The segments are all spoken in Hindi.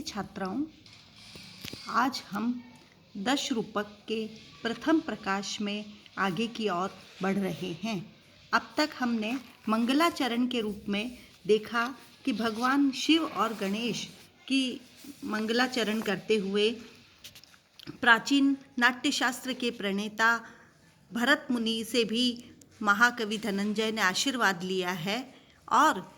छात्राओं, आज हम दश रूपक के प्रथम प्रकाश में आगे की ओर बढ़ रहे हैं। अब तक हमने मंगलाचरण के रूप में देखा कि भगवान शिव और गणेश की मंगलाचरण करते हुए प्राचीन नाट्यशास्त्र के प्रणेता भरत मुनि से भी महाकवि धनंजय ने आशीर्वाद लिया है और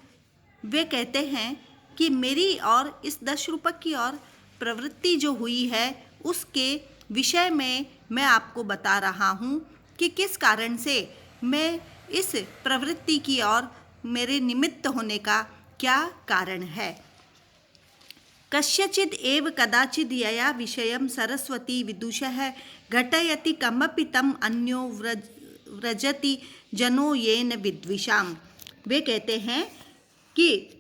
वे कहते हैं कि मेरी और इस दश रूपक की ओर प्रवृत्ति जो हुई है उसके विषय में मैं आपको बता रहा हूँ कि किस कारण से मैं इस प्रवृत्ति की ओर मेरे निमित्त होने का क्या कारण है। कस्यचिद् एव कदाचिद् यया विषयं सरस्वती विदुषः घटयति कमपि तम अन्यो व्रजति जनो येन विद्विषाम्। वे कहते हैं कि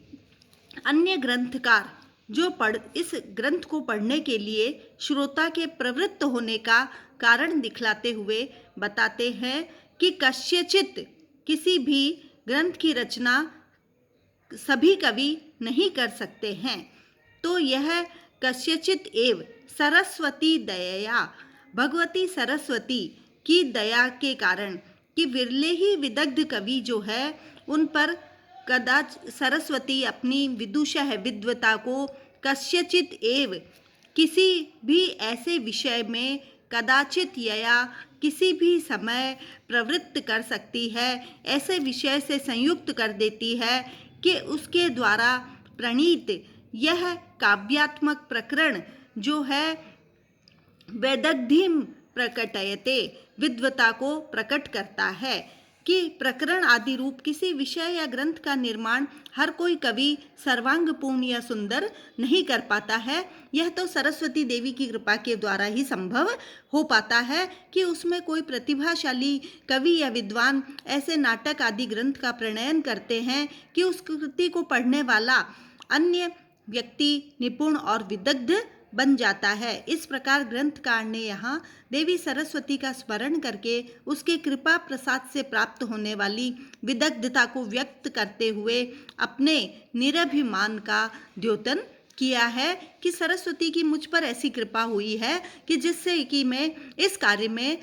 अन्य ग्रंथकार जो इस ग्रंथ को पढ़ने के लिए श्रोता के प्रवृत्त होने का कारण दिखलाते हुए बताते हैं कि कस्यचित् किसी भी ग्रंथ की रचना सभी कवि नहीं कर सकते हैं। तो यह कस्यचित् एव सरस्वती दयया, भगवती सरस्वती की दया के कारण कि विरले ही विदग्ध कवि जो है उन पर कदाच सरस्वती अपनी विदुषा है विद्वता को कस्यचित् एव किसी भी ऐसे विषय में कदाचित या किसी भी समय प्रवृत्त कर सकती है, ऐसे विषय से संयुक्त कर देती है कि उसके द्वारा प्रणीत यह काव्यात्मक प्रकरण जो है वेदग्धिम प्रकटयते, विद्वता को प्रकट करता है कि प्रकरण आदि रूप किसी विषय या ग्रंथ का निर्माण हर कोई कवि सर्वांगपूर्ण या सुंदर नहीं कर पाता है। यह तो सरस्वती देवी की कृपा के द्वारा ही संभव हो पाता है कि उसमें कोई प्रतिभाशाली कवि या विद्वान ऐसे नाटक आदि ग्रंथ का प्रणयन करते हैं कि उस कृति को पढ़ने वाला अन्य व्यक्ति निपुण और विदग्ध बन जाता है। इस प्रकार ग्रंथकार ने यहाँ देवी सरस्वती का स्मरण करके उसके कृपा प्रसाद से प्राप्त होने वाली विदग्धता को व्यक्त करते हुए अपने निरभिमान का द्योतन किया है कि सरस्वती की मुझ पर ऐसी कृपा हुई है कि जिससे कि मैं इस कार्य में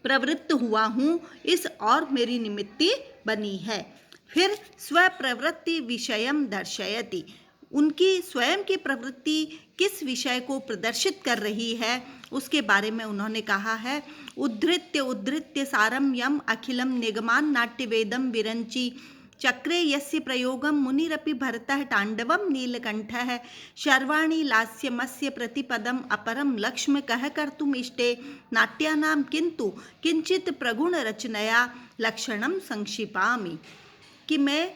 प्रवृत्त हुआ हूँ, इस और मेरी निमित्ति बनी है। फिर स्वप्रवृत्ति विषयम दर्शयति, उनकी स्वयं की प्रवृत्ति किस विषय को प्रदर्शित कर रही है उसके बारे में उन्होंने कहा है। उद्धृत्य सारम यम अखिलम निगमान नाट्यवेदम विरंची चक्रे यस्य प्रयोगम मुनिरपि भरतः तांडवम नीलकंठः शर्वाणि लास्यमस्य प्रतिपदम अपरम लक्ष्म कह कर्तुम इष्टे नाट्यानाम किंतु किंचित प्रगुण रचनया लक्षणम संक्षिपामि, कि मैं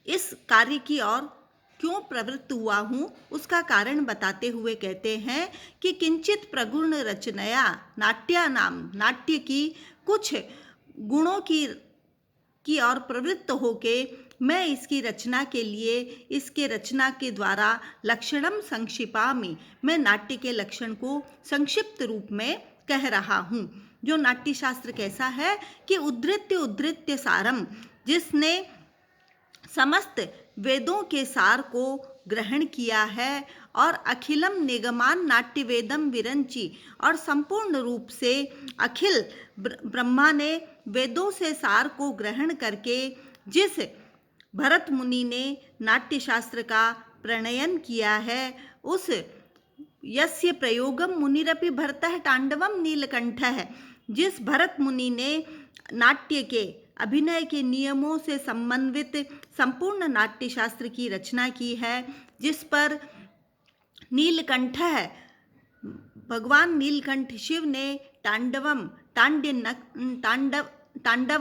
इस कार्य की ओर क्यों प्रवृत्त हुआ हूँ उसका कारण बताते हुए कहते हैं कि किंचित प्रगुण रचनया नाट्यानाम, नाट्य की कुछ गुणों की ओर प्रवृत्त होके मैं इसकी रचना के लिए इसके रचना के द्वारा लक्षणम संक्षिपामि, मैं नाट्य के लक्षण को संक्षिप्त रूप में कह रहा हूँ। जो नाट्यशास्त्र कैसा है कि उद्धृत्य सारम, जिसने समस्त वेदों के सार को ग्रहण किया है और अखिलम निगमान नाट्यवेदम विरंची, और संपूर्ण रूप से अखिल ब्रह्मा ने वेदों से सार को ग्रहण करके जिस भरत मुनि ने नाट्यशास्त्र का प्रणयन किया है उस यस्य प्रयोगम मुनिरपि भरतः तांडवम नीलकंठः, जिस भरत मुनि ने नाट्य के अभिनय के नियमों से समन्वित संपूर्ण नाट्यशास्त्र की रचना की है, जिस पर नीलकंठ भगवान नीलकंठ शिव ने तांडव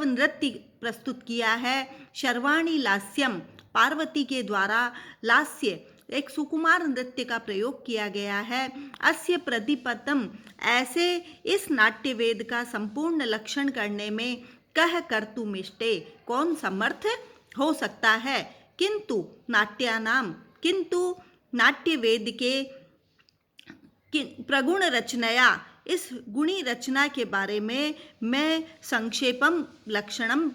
नृत्य प्रस्तुत किया है। शर्वाणी लास्यम, पार्वती के द्वारा लास्य एक सुकुमार नृत्य का प्रयोग किया गया है। अस्य प्रतिपदम, ऐसे इस नाट्यवेद का संपूर्ण लक्षण करने में कह कर्तुमिष्टे, कौन समर्थ हो सकता है। किंतु नाट्यानाम, किंतु नाट्यवेद के प्रगुण रचनया, इस गुणी रचना के बारे में मैं संक्षेपम लक्षणम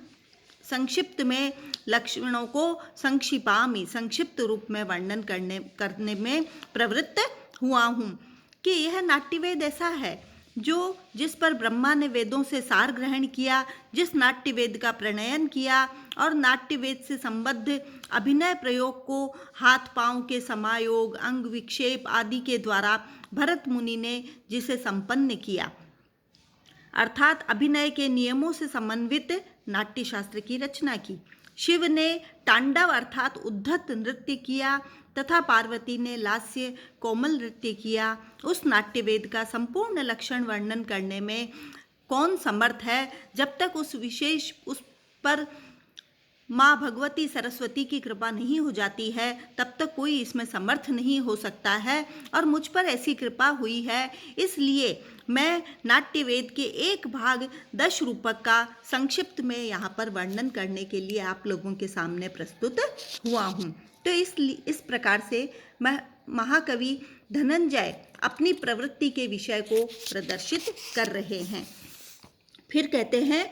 संक्षिप्त में लक्षणों को संक्षिपामि संक्षिप्त रूप में वर्णन करने में प्रवृत्त हुआ हूँ कि यह नाट्यवेद ऐसा है जिस पर ब्रह्मा ने वेदों से सार ग्रहण किया, जिस नाट्यवेद का प्रणयन किया और नाट्यवेद से संबद्ध अभिनय प्रयोग को हाथ पांव के समायोग, अंग विक्षेप आदि के द्वारा भरत मुनि ने जिसे संपन्न किया, अर्थात अभिनय के नियमों से समन्वित नाट्य शास्त्र की रचना की। शिव ने तांडव अर्थात उद्धत नृत्य किया तथा पार्वती ने लास्य कोमल नृत्य किया। उस नाट्यवेद का संपूर्ण लक्षण वर्णन करने में कौन समर्थ है? जब तक उस पर माँ भगवती सरस्वती की कृपा नहीं हो जाती है तब तक कोई इसमें समर्थ नहीं हो सकता है, और मुझ पर ऐसी कृपा हुई है, इसलिए मैं नाट्यवेद के एक भाग 10 रूपक का संक्षिप्त में यहाँ पर वर्णन करने के लिए आप लोगों के सामने प्रस्तुत हुआ हूँ। तो इस प्रकार से महाकवि धनंजय अपनी प्रवृत्ति के विषय को प्रदर्शित कर रहे हैं। फिर कहते हैं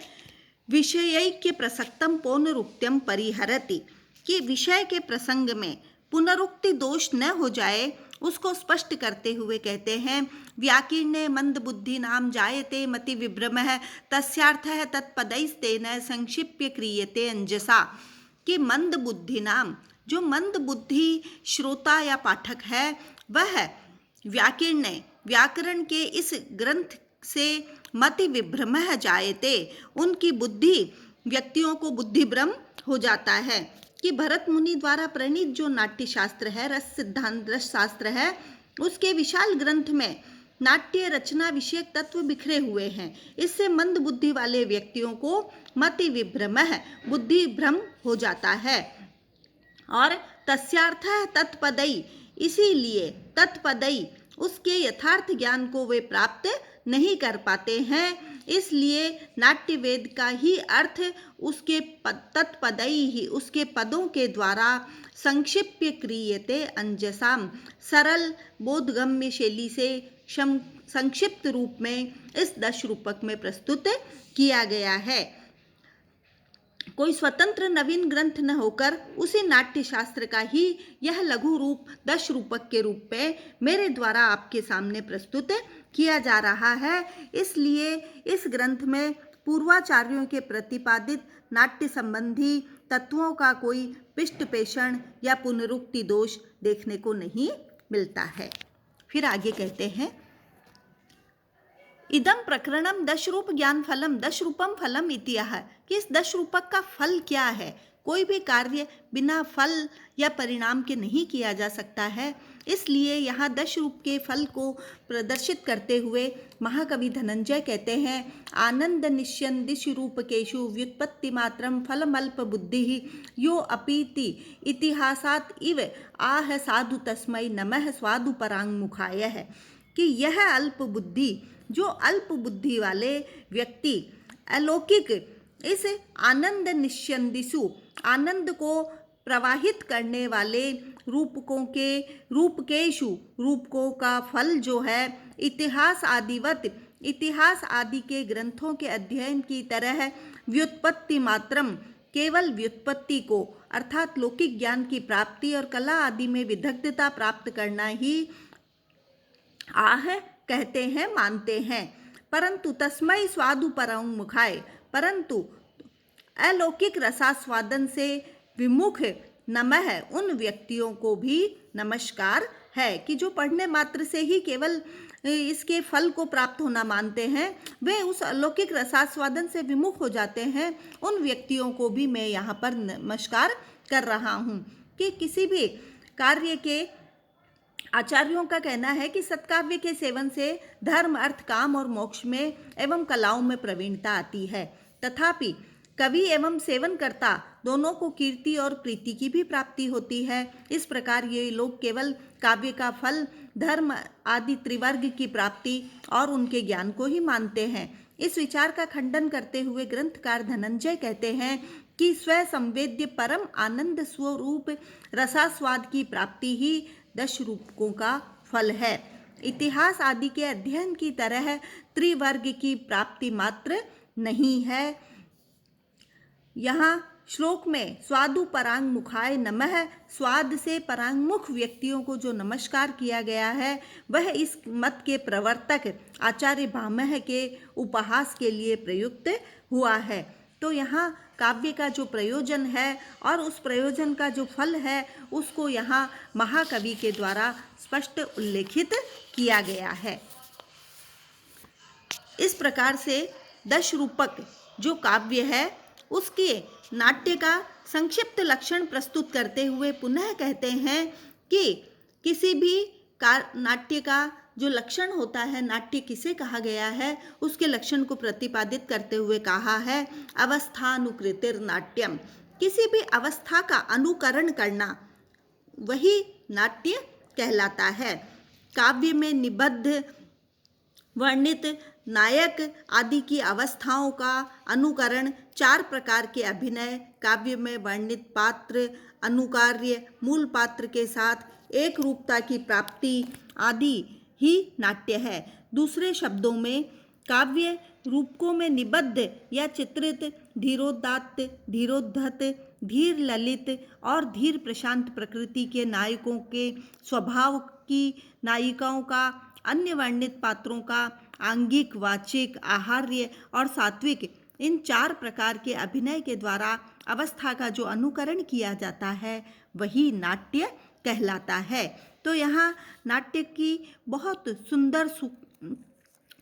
विषयैक्य प्रसक्तम पौनरुक्त्यम परिहरति, कि विषय के प्रसंग में पुनरुक्ति दोष न हो जाए उसको स्पष्ट करते हुए कहते हैं व्याकीर्णे मंद बुद्धि नाम जायते मति विभ्रमः तस्यार्थः तत्पदैस्तेन संक्षिप्य क्रियते अंजसा, कि मंद बुद्धि नाम, जो मंद बुद्धि श्रोता या पाठक है वह व्याकीर्णे व्याकरण के इस ग्रंथ से मति विभ्रमः जायते, उनकी बुद्धि व्यक्तियों को बुद्धि भ्रम हो जाता है, कि भरत मुनि द्वारा प्रणीत जो नाट्य शास्त्र है, रस सिद्धांत रस शास्त्र है, उसके विशाल ग्रंथ में नाट्य रचना विषयक तत्व बिखरे हुए हैं। इससे मंद बुद्धि वाले व्यक्तियों को मति विभ्रमः बुद्धि भ्रम हो जाता है। और तस्यार्थः तत्पदई, इसीलिए तत्पदई उसके यथार्थ ज्ञान को वे प्राप्त नहीं कर पाते हैं, इसलिए नाट्यवेद का ही अर्थ उसके तत्पदई ही उसके पदों के द्वारा संक्षिप्य क्रियते अंजसाम, सरल बोधगम्य शैली से संक्षिप्त रूप में इस 10 रूपक में प्रस्तुत किया गया है। कोई स्वतंत्र नवीन ग्रंथ न होकर उसी नाट्य शास्त्र का ही यह लघु रूप 10 रूपक के रूप में मेरे द्वारा आपके सामने प्रस्तुत किया जा रहा है। इसलिए इस ग्रंथ में पूर्वाचार्यों के प्रतिपादित नाट्य संबंधी तत्वों का कोई पिष्टपेषण या पुनरुक्ति दोष देखने को नहीं मिलता है। फिर आगे कहते हैं इदम प्रकरणम 10 रूप ज्ञान फलम 10 रूपम फलम इतिहा, कि इस 10 रूपक का फल क्या है। कोई भी कार्य बिना फल या परिणाम के नहीं किया जा सकता है, इसलिए यहाँ 10 रूप के फल को प्रदर्शित करते हुए महाकवि धनंजय कहते हैं आनंद निश्यन दिश रूपकेषु व्युत्पत्ति मात्रम फलमल्प बुद्धि यो अपीति इतिहासात इव आह साधु तस्मै नमः स्वादु परांग मुखाय है, कि यह अल्प बुद्धि, जो अल्प बुद्धि वाले व्यक्ति अलौकिक इस आनंद निश्यंदिसु, आनंद को प्रवाहित करने वाले रूपकेशु रूपकों का फल जो है इतिहास आदिवत, इतिहास आदि के ग्रंथों के अध्ययन की तरह व्युत्पत्ति मात्रम, केवल व्युत्पत्ति को अर्थात लौकिक ज्ञान की प्राप्ति और कला आदि में विदग्धता प्राप्त करना ही आह कहते हैं, मानते हैं। परंतु तस्मै स्वादु परम मुखाय, परंतु अलौकिक रसास्वादन से विमुख नमः उन व्यक्तियों को भी नमस्कार है, कि जो पढ़ने मात्र से ही केवल इसके फल को प्राप्त होना मानते हैं, वे उस अलौकिक रसास्वादन से विमुख हो जाते हैं। उन व्यक्तियों को भी मैं यहाँ पर नमस्कार कर रहा हूँ। कि किसी भी कार्य के आचार्यों का कहना है कि सत्काव्य के सेवन से धर्म अर्थ काम और मोक्ष में एवं कलाओं में प्रवीणता आती है, तथापि कवि एवं सेवनकर्ता दोनों को कीर्ति और प्रीति की भी प्राप्ति होती है। इस प्रकार ये लोग केवल काव्य का फल धर्म आदि त्रिवर्ग की प्राप्ति और उनके ज्ञान को ही मानते हैं। इस विचार का खंडन करते हुए ग्रंथकार धनंजय कहते हैं कि स्व संवेद्य परम आनंद स्वरूप रसास्वाद की प्राप्ति ही 10 रूपकों का फल है। इतिहास आदि के अध्ययन की तरह त्रिवर्ग की प्राप्ति मात्र नहीं है। यहाँ श्लोक में स्वादु परांग मुखाय नमः, स्वाद से परांगमुख व्यक्तियों को जो नमस्कार किया गया है वह इस मत के प्रवर्तक आचार्य भामह के उपहास के लिए प्रयुक्त हुआ है। तो यहाँ काव्य का जो प्रयोजन है और उस प्रयोजन का जो फल है उसको यहाँ महाकवि के द्वारा स्पष्ट उल्लेखित किया गया है। इस प्रकार से दशरूपक जो काव्य है उसके नाट्य का संक्षिप्त लक्षण प्रस्तुत करते हुए पुनः कहते हैं कि किसी भी नाट्य का जो लक्षण होता है, नाट्य किसे कहा गया है, उसके लक्षण को प्रतिपादित करते हुए कहा है अवस्थानुकृतिर नाट्यम। किसी भी अवस्था का अनुकरण करना वही नाट्य कहलाता है। काव्य में निबद्ध वर्णित नायक आदि की अवस्थाओं का अनुकरण, 4 प्रकार के अभिनय, काव्य में वर्णित पात्र अनुकार्य मूल पात्र के साथ एक रूपता की प्राप्ति आदि ही नाट्य है। दूसरे शब्दों में काव्य रूपकों में निबद्ध या चित्रित धीरोदात्त, धीरोद्धत, धीर ललित और धीर प्रशांत प्रकृति के नायकों के स्वभाव की नायिकाओं का, अन्य वर्णित पात्रों का आंगिक, वाचिक, आहार्य और सात्विक, इन 4 प्रकार के अभिनय के द्वारा अवस्था का जो अनुकरण किया जाता है वही नाट्य कहलाता है। तो यहाँ नाट्य की बहुत सुंदर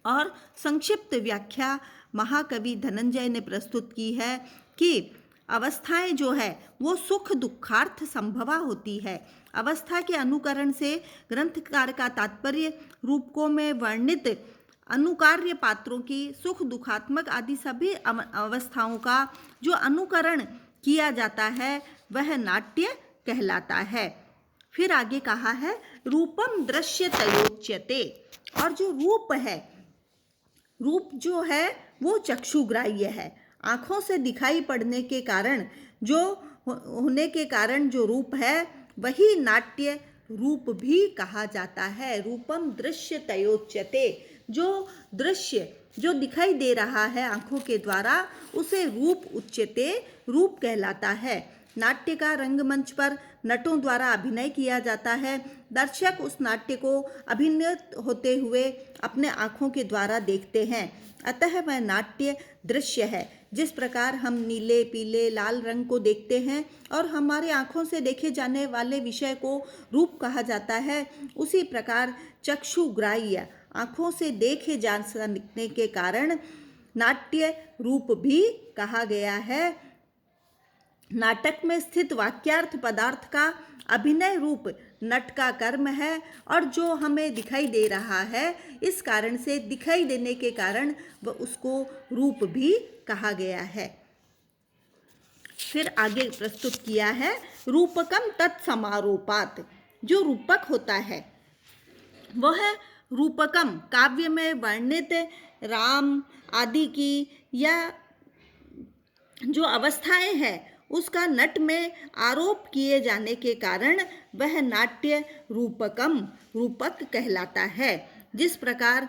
और संक्षिप्त व्याख्या महाकवि धनंजय ने प्रस्तुत की है कि अवस्थाएं जो है वो सुख दुखार्थ संभवा होती है। अवस्था के अनुकरण से ग्रंथकार का तात्पर्य रूपकों में वर्णित अनुकार्य पात्रों की सुख दुखात्मक आदि सभी अवस्थाओं का जो अनुकरण किया जाता है वह नाट्य कहलाता है। फिर आगे कहा है रूपम दृश्य तयोच्यते, और जो रूप है, रूप जो है वो चक्षुग्राह्य है, आँखों से दिखाई पड़ने के कारण जो होने के कारण जो रूप है वही नाट्य रूप भी कहा जाता है। रूपम दृश्य तयोच्यते, जो दृश्य जो दिखाई दे रहा है आँखों के द्वारा उसे रूप उच्यते, रूप कहलाता है। नाट्य का रंगमंच पर नटों द्वारा अभिनय किया जाता है। दर्शक उस नाट्य को अभिनय होते हुए अपने आँखों के द्वारा देखते हैं, अतः वह नाट्य दृश्य है। जिस प्रकार हम नीले, पीले, लाल रंग को देखते हैं और हमारे आँखों से देखे जाने वाले विषय को रूप कहा जाता है, उसी प्रकार चक्षुग्राह्य आँखों से देखे जा सकने के कारण नाट्य रूप भी कहा गया है। नाटक में स्थित वाक्यार्थ पदार्थ का अभिनय रूप नट का कर्म है और जो हमें दिखाई दे रहा है, इस कारण से दिखाई देने के कारण वह उसको रूप भी कहा गया है। फिर आगे प्रस्तुत किया है रूपकम तत्समारोपात। जो रूपक होता है वह रूपकम काव्य में वर्णित राम आदि की या जो अवस्थाएं हैं उसका नट में आरोप किए जाने के कारण वह नाट्य रूपकम रूपक कहलाता है। जिस प्रकार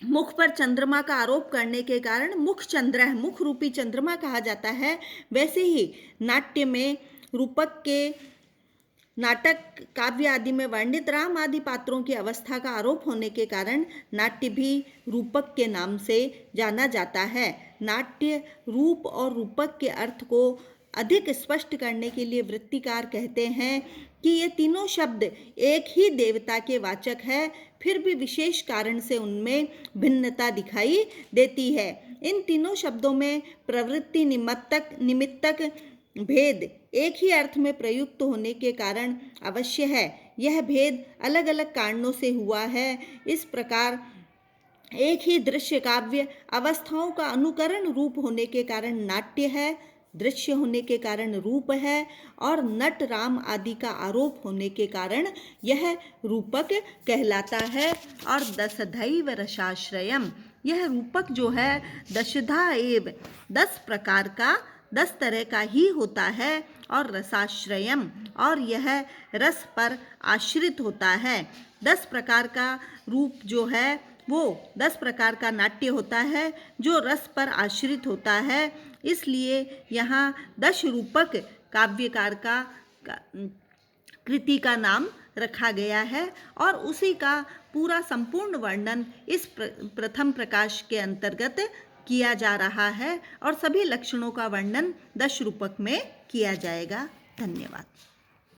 मुख पर चंद्रमा का आरोप करने के कारण मुख चंद्र, मुख रूपी चंद्रमा कहा जाता है, वैसे ही नाट्य में रूपक के नाटक काव्य आदि में वर्णित राम आदि पात्रों की अवस्था का आरोप होने के कारण नाट्य भी रूपक के नाम से जाना जाता है। नाट्य रूप और रूपक के अर्थ को अधिक स्पष्ट करने के लिए वृत्तिकार कहते हैं कि ये तीनों शब्द एक ही देवता के वाचक है, फिर भी विशेष कारण से उनमें भिन्नता दिखाई देती है। इन तीनों शब्दों में प्रवृत्ति निमित्तक भेद एक ही अर्थ में प्रयुक्त होने के कारण अवश्य है। यह भेद अलग अलग कारणों से हुआ है। इस प्रकार एक ही दृश्य काव्य अवस्थाओं का अनुकरण रूप होने के कारण नाट्य है, दृश्य होने के कारण रूप है, और नट राम आदि का आरोप होने के कारण यह रूपक कहलाता है। और दशधैव रसाश्रयम, यह रूपक जो है दशधा एव 10 प्रकार का 10 तरह का ही होता है, और रसाश्रयम, और यह रस पर आश्रित होता है। 10 प्रकार का रूप जो है वो 10 प्रकार का नाट्य होता है जो रस पर आश्रित होता है। इसलिए यहाँ दश रूपक काव्यकार का कृति का नाम रखा गया है और उसी का पूरा संपूर्ण वर्णन इस प्रथम प्रकाश के अंतर्गत किया जा रहा है और सभी लक्षणों का वर्णन दश रूपक में किया जाएगा। धन्यवाद।